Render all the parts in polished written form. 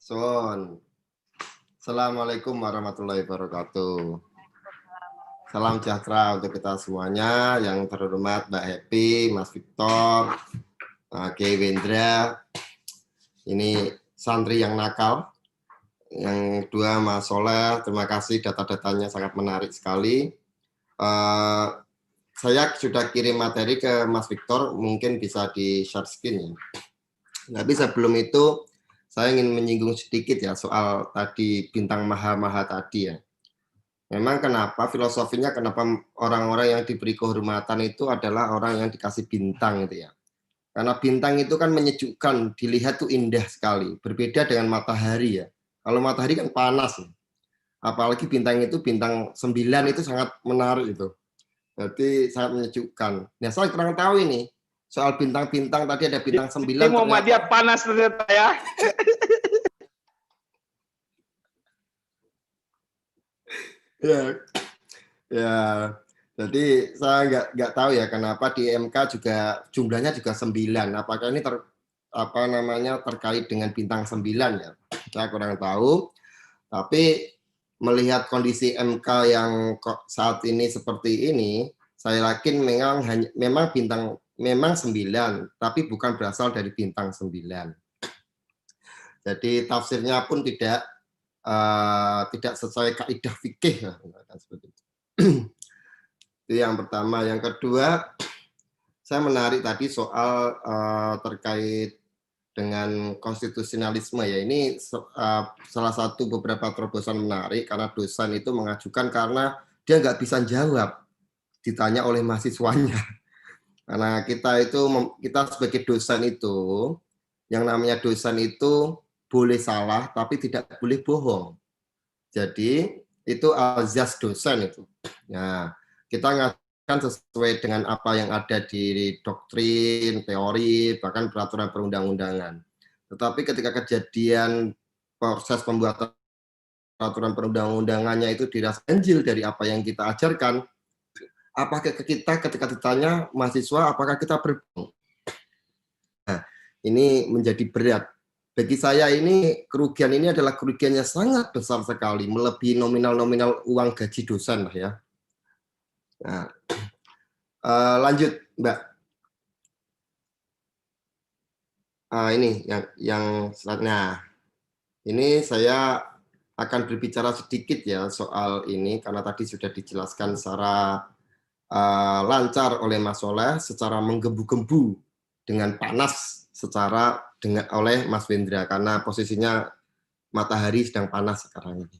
Son. Assalamualaikum warahmatullahi wabarakatuh. Salam sejahtera untuk kita semuanya, yang terhormat Mbak Happy, Mas Victor, Kiai Wendra, ini santri yang nakal, yang kedua Mas Soleh, terima kasih data-datanya sangat menarik sekali. Saya sudah kirim materi ke Mas Victor, mungkin bisa di share screen ya. Tapi sebelum itu, saya ingin menyinggung sedikit ya soal tadi bintang maha-maha tadi ya. Memang kenapa filosofinya, kenapa orang-orang yang diberi kehormatan itu adalah orang yang dikasih bintang itu ya. Karena bintang itu kan menyejukkan, dilihat tuh indah sekali. Berbeda dengan matahari ya. Kalau matahari kan panas ya. Apalagi bintang itu bintang 9 itu sangat menarik itu. Jadi sangat menyejukkan. Nah, saya kurang tahu ini soal bintang-bintang, tadi ada bintang 9 ini Muhammadiyah panas ternyata ya. Ya, jadi saya nggak tahu ya kenapa di MK juga jumlahnya juga 9. Apakah ini terkait dengan bintang 9 ya? Saya kurang tahu. Tapi melihat kondisi MK yang saat ini seperti ini, saya yakin memang bintang memang 9, tapi bukan berasal dari bintang 9. Jadi tafsirnya pun tidak sesuai kaidah fikih lah, seperti itu. Itu yang pertama. Yang kedua, saya menarik tadi soal terkait dengan konstitusionalisme ya. Ini salah satu beberapa terobosan menarik, karena dosen itu mengajukan karena dia nggak bisa jawab ditanya oleh mahasiswanya. Karena kita sebagai dosen itu, yang namanya dosen itu boleh salah tapi tidak boleh bohong. Jadi itu azas dosen itu. Nah, kita ngajarkan sesuai dengan apa yang ada di doktrin, teori, bahkan peraturan perundang-undangan. Tetapi ketika kejadian proses pembuatan peraturan perundang-undangannya itu dirasa ganjil dari apa yang kita ajarkan, apakah kita ketika ditanya mahasiswa apakah kita berbohong? Nah, ini menjadi berat. Bagi saya ini kerugian ini adalah kerugiannya sangat besar sekali, melebihi nominal-nominal uang gaji dosen lah ya. Nah, lanjut Mbak. Ini nah ini saya akan berbicara sedikit ya soal ini, karena tadi sudah dijelaskan secara lancar oleh Mas Soleh, secara menggebu-gebu dengan panas oleh Mas Wendra, karena posisinya matahari sedang panas sekarang ini.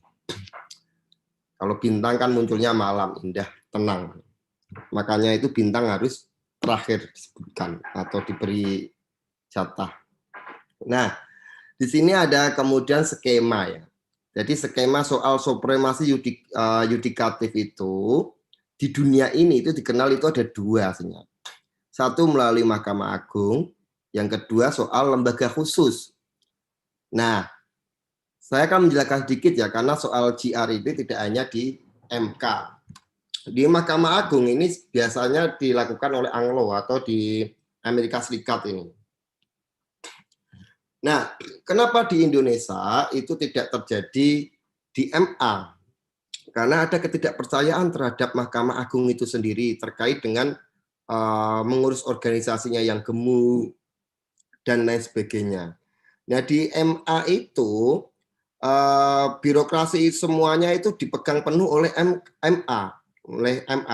Kalau bintang kan munculnya malam, indah, tenang. Makanya itu bintang harus terakhir disebutkan atau diberi jatah. Nah, di sini ada kemudian skema ya. Jadi skema soal supremasi yudikatif itu di dunia ini itu dikenal itu ada dua sebenarnya. Satu melalui Mahkamah Agung, yang kedua soal lembaga khusus. Nah, saya akan menjelaskan sedikit ya, karena soal GR ini tidak hanya di MK. Di Mahkamah Agung ini biasanya dilakukan oleh Anglo atau di Amerika Serikat ini. Nah, kenapa di Indonesia itu tidak terjadi di MA? Karena ada ketidakpercayaan terhadap Mahkamah Agung itu sendiri terkait dengan mengurus organisasinya yang gemuk dan lain sebagainya. Nah, di MA itu birokrasi semuanya itu dipegang penuh oleh MA,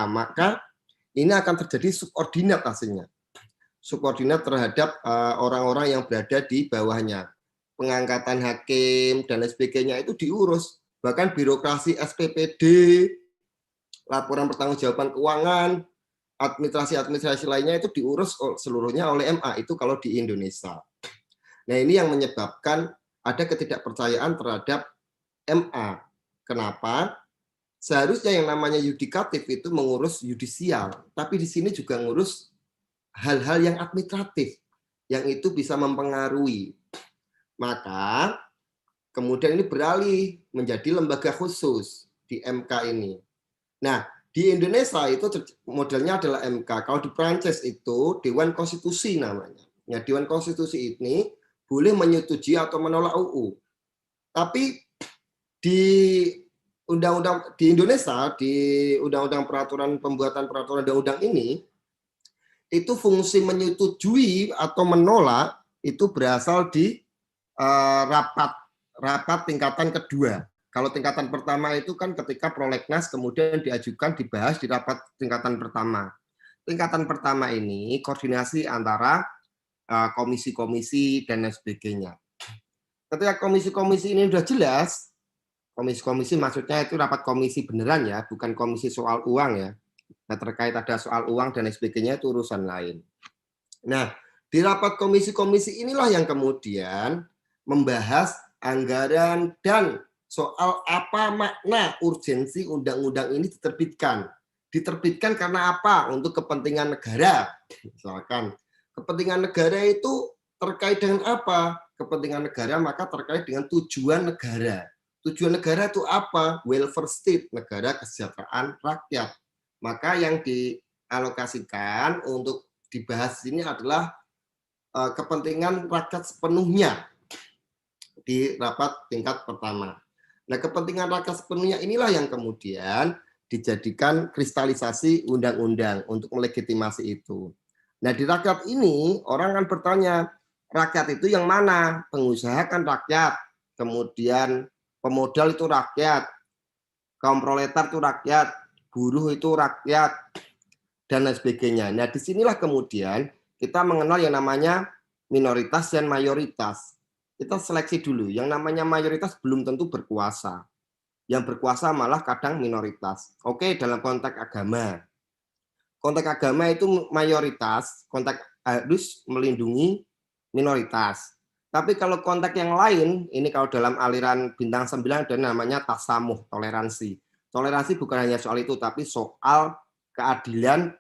maka ini akan terjadi subordinat hasilnya. Subordinat terhadap orang-orang yang berada di bawahnya. Pengangkatan hakim dan lain sebagainya itu diurus. Bahkan birokrasi SPPD, laporan pertanggungjawaban keuangan, administrasi lainnya itu diurus seluruhnya oleh MA, itu kalau di Indonesia. Nah, ini yang menyebabkan ada ketidakpercayaan terhadap MA. Kenapa? Seharusnya yang namanya yudikatif itu mengurus yudisial, tapi di sini juga ngurus hal-hal yang administratif, yang itu bisa mempengaruhi. Maka kemudian ini beralih menjadi lembaga khusus di MK ini. Nah, di Indonesia itu modelnya adalah MK. Kalau di Prancis itu Dewan Konstitusi namanya. Nah, Dewan Konstitusi ini boleh menyetujui atau menolak UU. Tapi di undang-undang di Indonesia, di undang-undang peraturan pembuatan peraturan undang-undang ini, itu fungsi menyetujui atau menolak itu berasal di rapat tingkatan kedua. Kalau tingkatan pertama itu kan ketika prolegnas kemudian diajukan dibahas di rapat tingkatan pertama. Tingkatan pertama ini koordinasi antara komisi-komisi dan lain sebagainya. Ketika komisi-komisi ini sudah jelas, komisi-komisi maksudnya itu rapat komisi beneran ya, bukan komisi soal uang ya. Nah, terkait ada soal uang dan lain sebagainya itu urusan lain. Nah, di rapat komisi-komisi inilah yang kemudian membahas anggaran dan soal apa makna urgensi undang-undang ini diterbitkan. Diterbitkan karena apa? Untuk kepentingan negara. Misalkan kepentingan negara itu terkait dengan apa? Kepentingan negara maka terkait dengan tujuan negara. Tujuan negara itu apa? Welfare state, negara kesejahteraan rakyat. Maka yang dialokasikan untuk dibahas ini adalah kepentingan rakyat sepenuhnya di rapat tingkat pertama. Nah, kepentingan rakyat sepenuhnya inilah yang kemudian dijadikan kristalisasi undang-undang untuk melegitimasi itu. Nah, di rakyat ini orang kan bertanya, rakyat itu yang mana? Pengusaha kan rakyat, kemudian pemodal itu rakyat, kaum proletar itu rakyat, buruh itu rakyat, dan lain sebagainya. Nah, disinilah kemudian kita mengenal yang namanya minoritas dan mayoritas. Kita seleksi dulu, yang namanya mayoritas belum tentu berkuasa. Yang berkuasa malah kadang minoritas. Oke, dalam konteks agama. Konteks agama itu mayoritas, konteks harus melindungi minoritas. Tapi kalau konteks yang lain, ini kalau dalam aliran bintang 9 ada namanya tasamuh, toleransi. Toleransi bukan hanya soal itu, tapi soal keadilan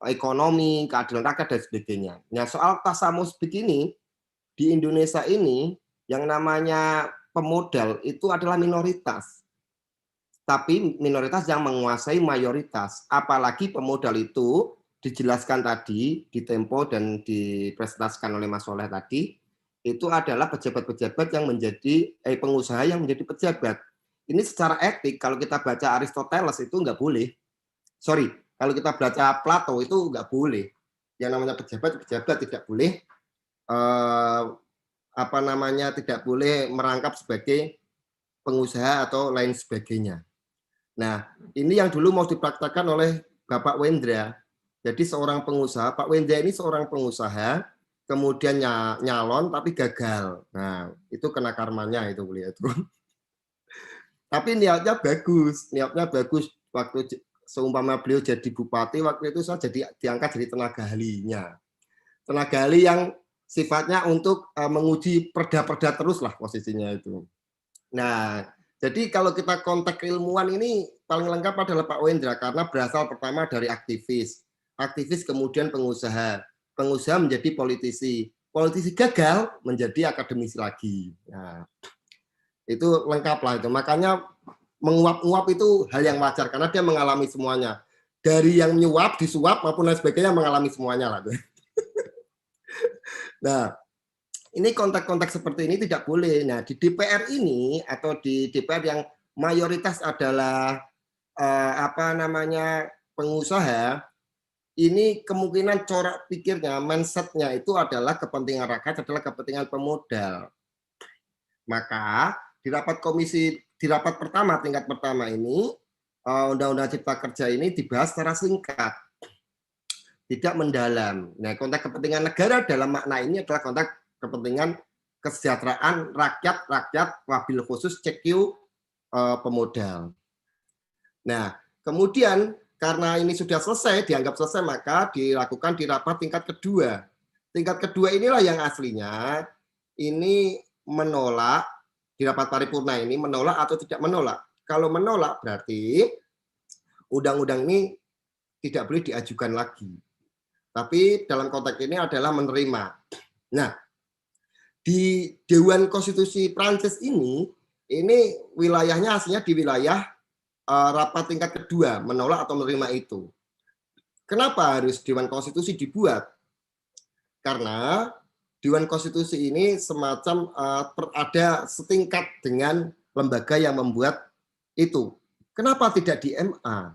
ekonomi, keadilan rakyat, dan sebagainya. Nah, soal tasamuh begini, di Indonesia ini, yang namanya pemodal itu adalah minoritas. Tapi minoritas yang menguasai mayoritas. Apalagi pemodal itu dijelaskan tadi di Tempo dan dipresentasikan oleh Mas Soleh tadi, itu adalah pejabat-pejabat yang menjadi pengusaha yang menjadi pejabat. Ini secara etik kalau kita baca Aristoteles itu nggak boleh. Sorry, kalau kita baca Plato itu nggak boleh. Yang namanya pejabat tidak boleh tidak boleh merangkap sebagai pengusaha atau lain sebagainya. Nah, ini yang dulu mau dipraktekkan oleh Bapak Wendra. Jadi seorang pengusaha, Pak Wendra ini seorang pengusaha, kemudian nyalon tapi gagal. Nah, itu kena karmanya itu beliau itu. Tapi niatnya bagus. Waktu seumpama beliau jadi bupati, waktu itu saya diangkat jadi tenaga ahlinya. Tenaga ahli yang sifatnya untuk menguji perda-perda terus lah posisinya itu. Nah, jadi kalau kita konteks keilmuan ini paling lengkap adalah Pak Wendra karena berasal pertama dari aktivis kemudian pengusaha menjadi politisi gagal menjadi akademisi lagi. Nah, itu lengkap lah itu. Makanya menguap-nguap itu hal yang wajar karena dia mengalami semuanya. Dari yang nyuap, disuap maupun lain sebagainya mengalami semuanya lah. Nah, ini konteks-konteks seperti ini tidak boleh. Nah, di DPR ini atau di DPR yang mayoritas adalah pengusaha, ini kemungkinan corak pikirnya, mindsetnya itu adalah kepentingan rakyat, adalah kepentingan pemodal. Maka di rapat pertama, tingkat pertama ini, Undang-Undang Cipta Kerja ini dibahas secara singkat, tidak mendalam. Nah, konteks kepentingan negara dalam makna ini adalah konteks kepentingan kesejahteraan rakyat, wabil khusus CQ pemodal. Nah, kemudian karena ini sudah selesai, dianggap selesai, maka dilakukan di rapat tingkat kedua. Tingkat kedua inilah yang aslinya ini menolak, di rapat paripurna ini menolak atau tidak menolak. Kalau menolak berarti undang-undang ini tidak boleh diajukan lagi. Tapi dalam konteks ini adalah menerima. Nah, di Dewan Konstitusi Prancis ini wilayahnya aslinya di wilayah rapat tingkat kedua, menolak atau menerima itu. Kenapa harus Dewan Konstitusi dibuat? Karena Dewan Konstitusi ini semacam ada setingkat dengan lembaga yang membuat itu. Kenapa tidak di MA?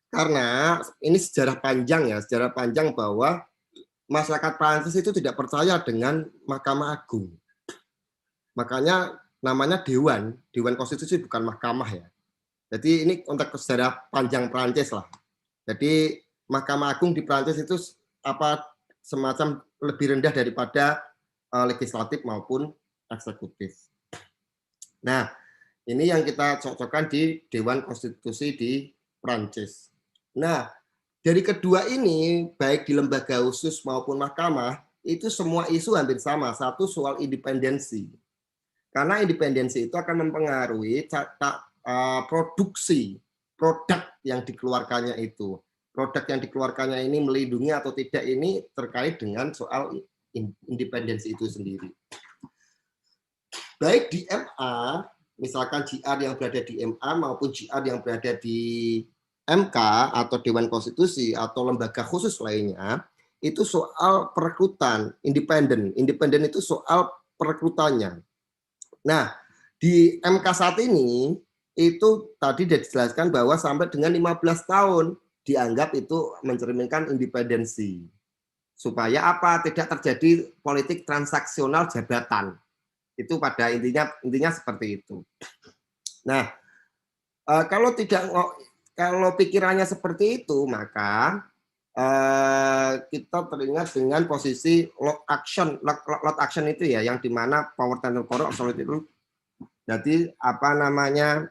Karena ini sejarah panjang ya, sejarah panjang bahwa masyarakat Prancis itu tidak percaya dengan Mahkamah Agung. Makanya namanya Dewan Konstitusi bukan mahkamah ya. Jadi ini untuk sejarah panjang Prancis lah. Jadi Mahkamah Agung di Prancis itu semacam lebih rendah daripada legislatif maupun eksekutif. Nah, ini yang kita cocokkan di Dewan Konstitusi di Prancis. Nah, dari kedua ini, baik di lembaga khusus maupun mahkamah, itu semua isu hampir sama. Satu soal independensi. Karena independensi itu akan mempengaruhi produksi produk yang dikeluarkannya itu. Produk yang dikeluarkannya ini melindungi atau tidak ini terkait dengan soal independensi itu sendiri. Baik di MA, misalkan JR yang berada di MA maupun JR yang berada di MK atau Dewan Konstitusi atau lembaga khusus lainnya, itu soal perekrutan independen. Independen itu soal perekrutannya. Nah, di MK saat ini itu tadi sudah dijelaskan bahwa sampai dengan 15 tahun dianggap itu mencerminkan independensi. Supaya apa? Tidak terjadi politik transaksional jabatan. Itu pada intinya seperti itu. Nah, kalau pikirannya seperti itu, maka kita teringat dengan posisi load action itu ya, yang dimana power tender corrupt itu. Jadi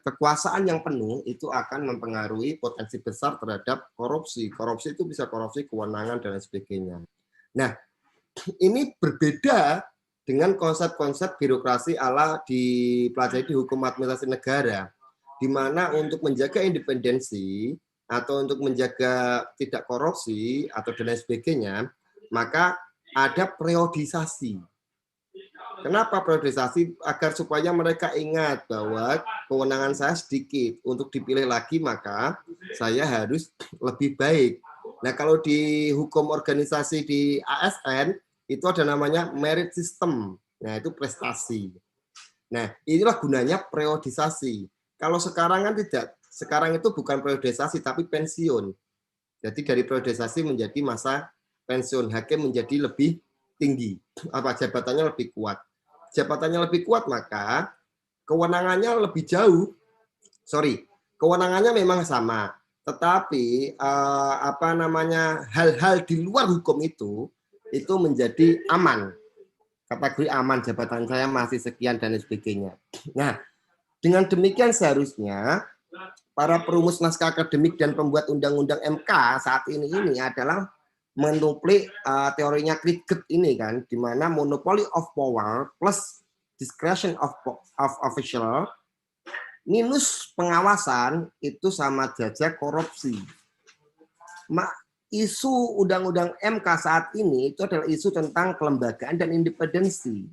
kekuasaan yang penuh itu akan mempengaruhi potensi besar terhadap korupsi. Korupsi itu bisa korupsi kewenangan dan lain sebagainya. Nah, ini berbeda dengan konsep-konsep birokrasi ala dipelajari di hukum administrasi negara, di mana untuk menjaga independensi atau untuk menjaga tidak korupsi atau dan lain sebagainya, maka ada periodisasi. Kenapa periodisasi? Agar supaya mereka ingat bahwa kewenangan saya sedikit, untuk dipilih lagi maka saya harus lebih baik. Nah, kalau di hukum organisasi di ASN itu ada namanya merit system. Nah, itu prestasi. Nah, inilah gunanya periodisasi. Kalau sekarang kan tidak. Sekarang itu bukan periodisasi tapi pensiun. Jadi dari periodisasi menjadi masa pensiun, hakim menjadi lebih tinggi, jabatannya lebih kuat. Jabatannya lebih kuat maka kewenangannya lebih jauh. Kewenangannya memang sama, tetapi hal-hal di luar hukum itu menjadi aman. Kategori aman, jabatan saya masih sekian dan sebagainya. Nah, dengan demikian seharusnya para perumus naskah akademik dan pembuat undang-undang MK saat ini adalah menuplik teorinya Cricket ini kan, di mana monopoly of power plus discretion of official minus pengawasan itu sama saja korupsi. Isu undang-undang MK saat ini itu adalah isu tentang kelembagaan dan independensi.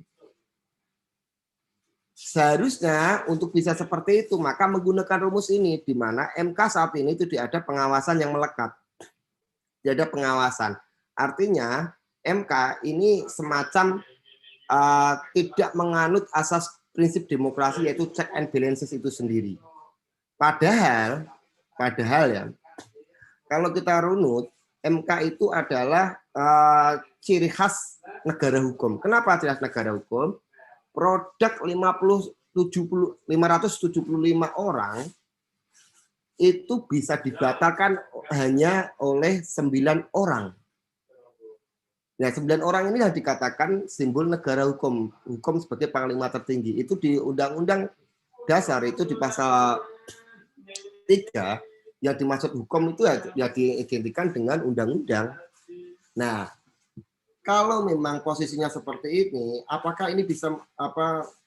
Seharusnya untuk bisa seperti itu maka menggunakan rumus ini, di mana MK saat ini itu tidak ada pengawasan yang melekat. Tidak ada pengawasan. Artinya MK ini semacam tidak menganut asas prinsip demokrasi yaitu check and balances itu sendiri. Padahal ya, kalau kita runut, MK itu adalah ciri khas negara hukum. Kenapa ciri khas negara hukum? Produk 575 orang itu bisa dibatalkan hanya oleh 9 orang. Nah, 9 orang ini yang dikatakan simbol negara hukum. Hukum sebagai panglima tertinggi. Itu di Undang-Undang Dasar itu di pasal 3 yang dimaksud hukum itu ya diidentikan dengan undang-undang. Nah, kalau memang posisinya seperti ini, apakah ini bisa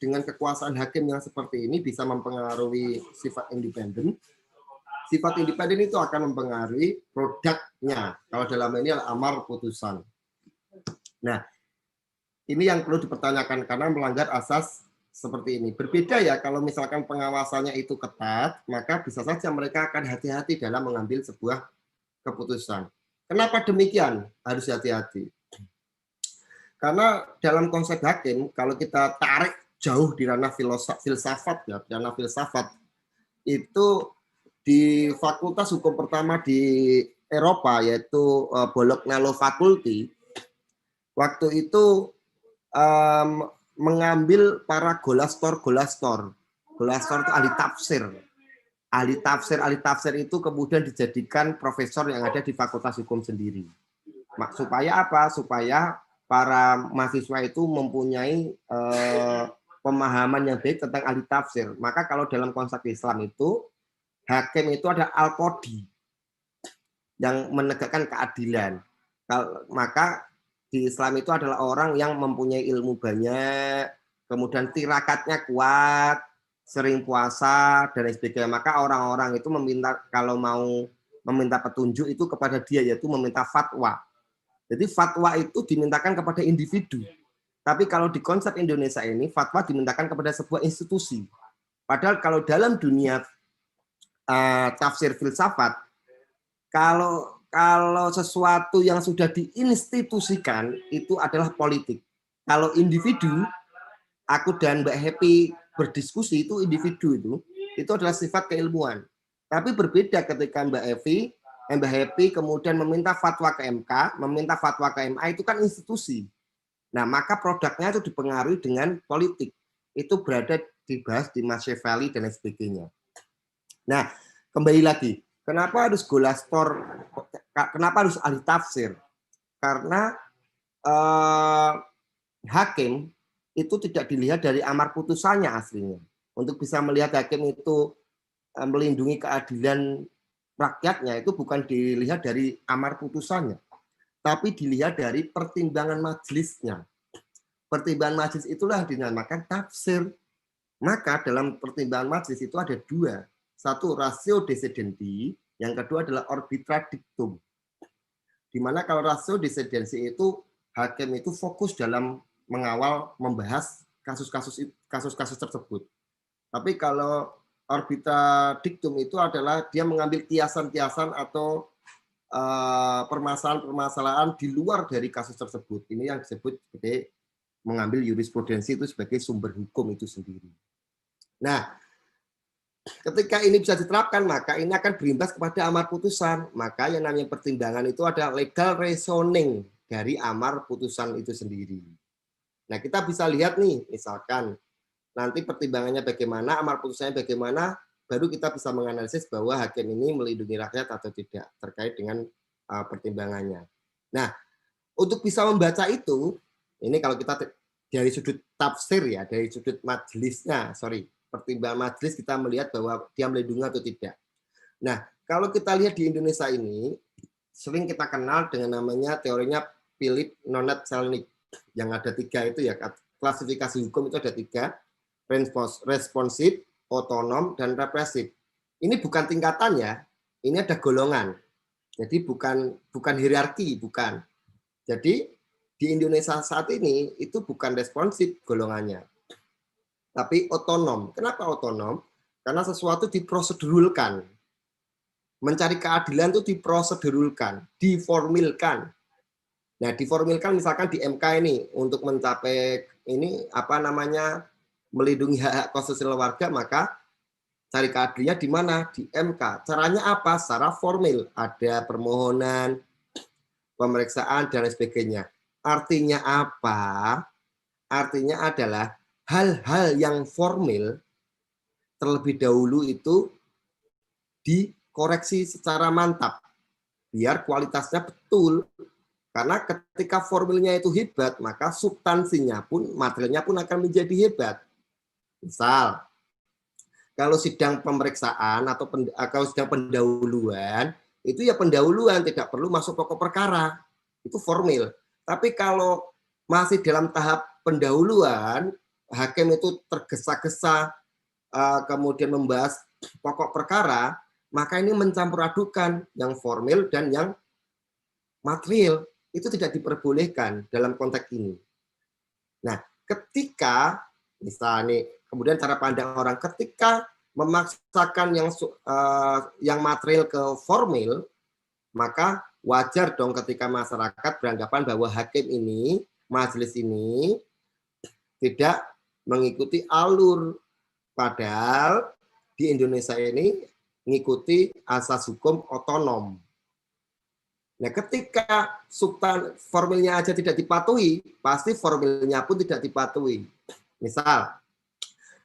dengan kekuasaan hakim yang seperti ini bisa mempengaruhi sifat independen? Sifat independen itu akan mempengaruhi produknya. Kalau dalam ini adalah amar putusan. Nah, ini yang perlu dipertanyakan karena melanggar asas seperti ini. Berbeda ya kalau misalkan pengawasannya itu ketat, maka bisa saja mereka akan hati-hati dalam mengambil sebuah keputusan. Kenapa demikian? Harus hati-hati. Karena dalam konsep hakim, kalau kita tarik jauh di ranah filsafat, ya, di ranah filsafat, itu di fakultas hukum pertama di Eropa, yaitu Bologna Law Faculty, waktu itu mengambil para golastor. Golastor itu ahli tafsir. Ahli tafsir itu kemudian dijadikan profesor yang ada di fakultas hukum sendiri. Supaya apa? Supaya para mahasiswa itu mempunyai pemahaman yang baik tentang ahli tafsir. Maka kalau dalam konsep Islam itu, hakim itu ada al-qadi yang menegakkan keadilan. Maka di Islam itu adalah orang yang mempunyai ilmu banyak, kemudian tirakatnya kuat, sering puasa, dan sebagainya. Maka orang-orang itu meminta, kalau mau meminta petunjuk itu kepada dia, yaitu meminta fatwa. Jadi fatwa itu dimintakan kepada individu. Tapi kalau di konsep Indonesia ini, fatwa dimintakan kepada sebuah institusi. Padahal kalau dalam dunia tafsir filsafat, kalau sesuatu yang sudah diinstitusikan itu adalah politik. Kalau individu, aku dan Mbak Happy berdiskusi, itu individu itu adalah sifat keilmuan. Tapi berbeda ketika Mbak Happy kemudian meminta fatwa ke MK, meminta fatwa ke MA, itu kan institusi. Nah, maka produknya itu dipengaruhi dengan politik. Itu berada dibahas di Machiavelli dan lain sebagainya. Nah, kembali lagi, kenapa harus golastor? Kenapa harus ahli tafsir? Karena hakim itu tidak dilihat dari amar putusannya aslinya. Untuk bisa melihat hakim itu melindungi keadilan rakyatnya, itu bukan dilihat dari amar putusannya, tapi dilihat dari pertimbangan majelisnya. Pertimbangan majelis itulah dinamakan tafsir. Maka dalam pertimbangan majelis itu ada dua. Satu, ratio decidendi, yang kedua adalah arbitra dictum. Di mana kalau ratio decidendi itu, hakim itu fokus dalam mengawal membahas kasus-kasus tersebut. Tapi kalau arbitra dictum itu adalah dia mengambil kiasan-kiasan atau permasalahan-permasalahan di luar dari kasus tersebut. Ini yang disebut sebagai mengambil jurisprudensi itu sebagai sumber hukum itu sendiri. Nah, ketika ini bisa diterapkan, maka ini akan berimbas kepada amar putusan. Maka yang namanya pertimbangan itu ada legal reasoning dari amar putusan itu sendiri. Nah, kita bisa lihat nih, misalkan nanti pertimbangannya bagaimana, amar putusannya bagaimana, baru kita bisa menganalisis bahwa hakim ini melindungi rakyat atau tidak terkait dengan pertimbangannya. Nah, untuk bisa membaca itu, ini kalau kita dari sudut tafsir ya, dari sudut majelisnya, pertimbangan majelis kita melihat bahwa dia melindungi atau tidak. Nah, kalau kita lihat di Indonesia ini, sering kita kenal dengan namanya teorinya Philip Nonet-Selnik, yang ada 3 itu ya, klasifikasi hukum itu ada 3, responsif, otonom, dan represif. Ini bukan tingkatannya, ini ada golongan. Jadi bukan hierarki, bukan. Jadi di Indonesia saat ini itu bukan responsif golongannya, tapi otonom. Kenapa otonom? Karena sesuatu diprosedurulkan. Mencari keadilan itu diprosedurulkan, diformilkan. Nah, diformilkan misalkan di MK ini untuk mencapai ini melindungi hak-hak konstitusional warga, maka cari keadilannya di mana? Di MK. Caranya apa? Secara formil, ada permohonan, pemeriksaan dan lain sebagainya. Artinya apa? Artinya adalah hal-hal yang formil terlebih dahulu itu dikoreksi secara mantap biar kualitasnya betul. Karena ketika formilnya itu hebat, maka substansinya pun, materialnya pun akan menjadi hebat. Misal, kalau sidang pemeriksaan atau kalau sidang pendahuluan, itu ya pendahuluan, tidak perlu masuk pokok perkara. Itu formil. Tapi kalau masih dalam tahap pendahuluan, hakim itu tergesa-gesa kemudian membahas pokok perkara, maka ini mencampur adukan yang formil dan yang material. Itu tidak diperbolehkan dalam konteks ini. Nah, ketika misalnya kemudian cara pandang orang ketika memaksakan yang material ke formil, maka wajar dong ketika masyarakat beranggapan bahwa hakim ini majelis ini tidak mengikuti alur. Padahal di Indonesia ini mengikuti asas hukum otonom. Nah, ketika formilnya aja tidak dipatuhi, pasti formilnya pun tidak dipatuhi. Misal,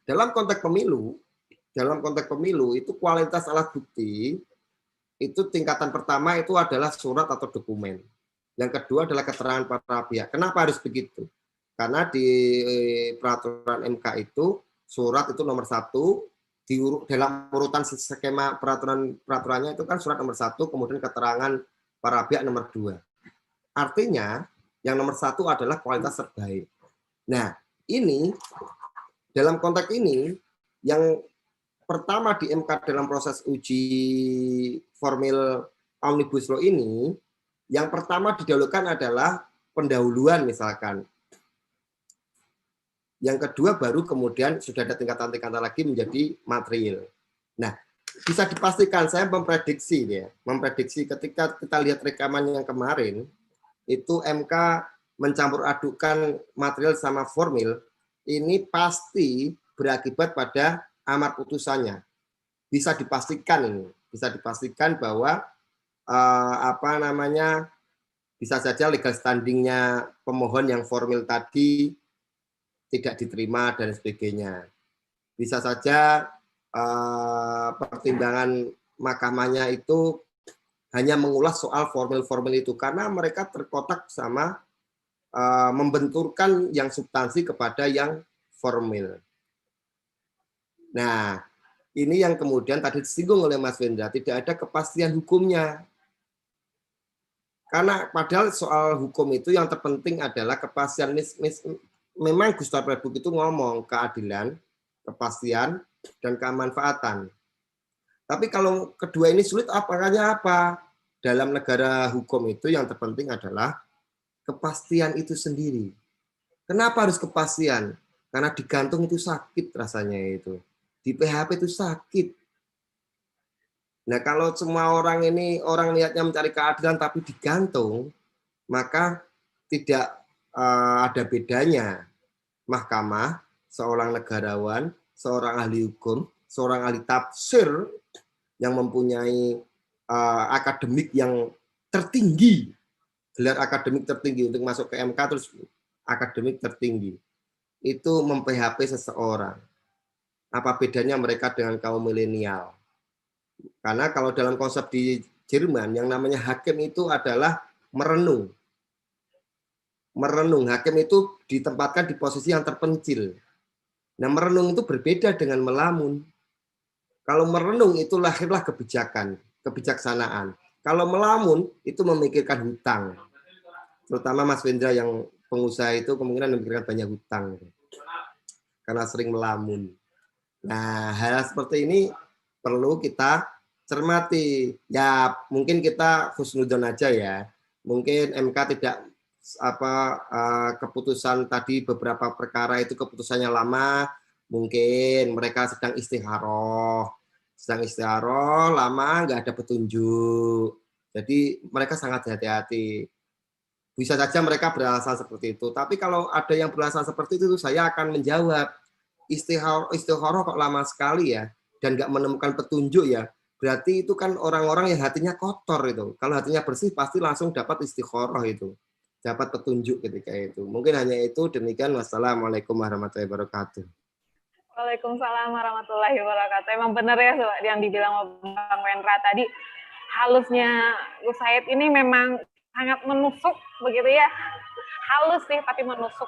dalam konteks pemilu itu kualitas alat bukti itu tingkatan pertama itu adalah surat atau dokumen. Yang kedua adalah keterangan para pihak. Kenapa harus begitu? Karena di peraturan MK itu surat itu nomor 1, dalam urutan skema peraturannya itu kan surat nomor 1, kemudian keterangan para pihak nomor 2. Artinya yang nomor 1 adalah kualitas terbaik. Nah, ini dalam konteks ini yang pertama di MK dalam proses uji formil Omnibus Law ini, yang pertama didahulukan adalah pendahuluan misalkan. Yang kedua baru kemudian sudah ada tingkatan-tingkatan lagi menjadi material. Nah, bisa dipastikan saya memprediksi ketika kita lihat rekaman yang kemarin itu MK mencampur adukan material sama formil, ini pasti berakibat pada amar putusannya. Bisa dipastikan bahwa bisa saja legal standingnya pemohon yang formil tadi tidak diterima dan sebagainya. Bisa saja pertimbangan mahkamahnya itu hanya mengulas soal formil-formil itu karena mereka terkotak sama membenturkan yang substansi kepada yang formil. Nah, ini yang kemudian tadi disinggung oleh Mas Wendra, tidak ada kepastian hukumnya. Karena padahal soal hukum itu yang terpenting adalah kepastian. Memang Gustav Redbook itu ngomong keadilan, kepastian, dan kemanfaatan. Tapi kalau kedua ini sulit, apakahnya apa? Dalam negara hukum itu yang terpenting adalah kepastian itu sendiri. Kenapa harus kepastian? Karena digantung itu sakit rasanya itu. Di PHP itu sakit. Nah, kalau semua orang niatnya mencari keadilan tapi digantung, maka tidak ada bedanya mahkamah, seorang negarawan, seorang ahli hukum, seorang ahli tafsir yang mempunyai akademik yang tertinggi, gelar akademik tertinggi untuk masuk ke MK terus akademik tertinggi, itu mem-PHP seseorang. Apa bedanya mereka dengan kaum milenial? Karena kalau dalam konsep di Jerman yang namanya hakim itu adalah merenung. Hakim itu ditempatkan di posisi yang terpencil. Nah, merenung itu berbeda dengan melamun. Kalau merenung itu lahirlah kebijaksanaan. Kalau melamun itu memikirkan hutang. Terutama Mas Wendra yang pengusaha itu kemungkinan memikirkan banyak hutang. Karena sering melamun. Nah, hal seperti ini perlu kita cermati. Ya, mungkin kita husnudon aja ya. Mungkin MK tidak keputusan tadi beberapa perkara itu keputusannya lama, mungkin mereka sedang istikharoh lama nggak ada petunjuk, jadi mereka sangat hati-hati. Bisa saja mereka beralasan seperti itu, tapi kalau ada yang beralasan seperti itu saya akan menjawab, istikharoh kok lama sekali ya dan nggak menemukan petunjuk ya, berarti itu kan orang-orang yang hatinya kotor itu. Kalau hatinya bersih pasti langsung dapat istikharoh itu, dapat petunjuk ketika itu. Mungkin hanya itu, demikian. Wassalamualaikum warahmatullahi wabarakatuh. Waalaikumsalam warahmatullahi wabarakatuh. Emang benar ya yang dibilang Bang Wendra tadi, halusnya Gus Said ini memang sangat menusuk begitu ya. Halus sih tapi menusuk.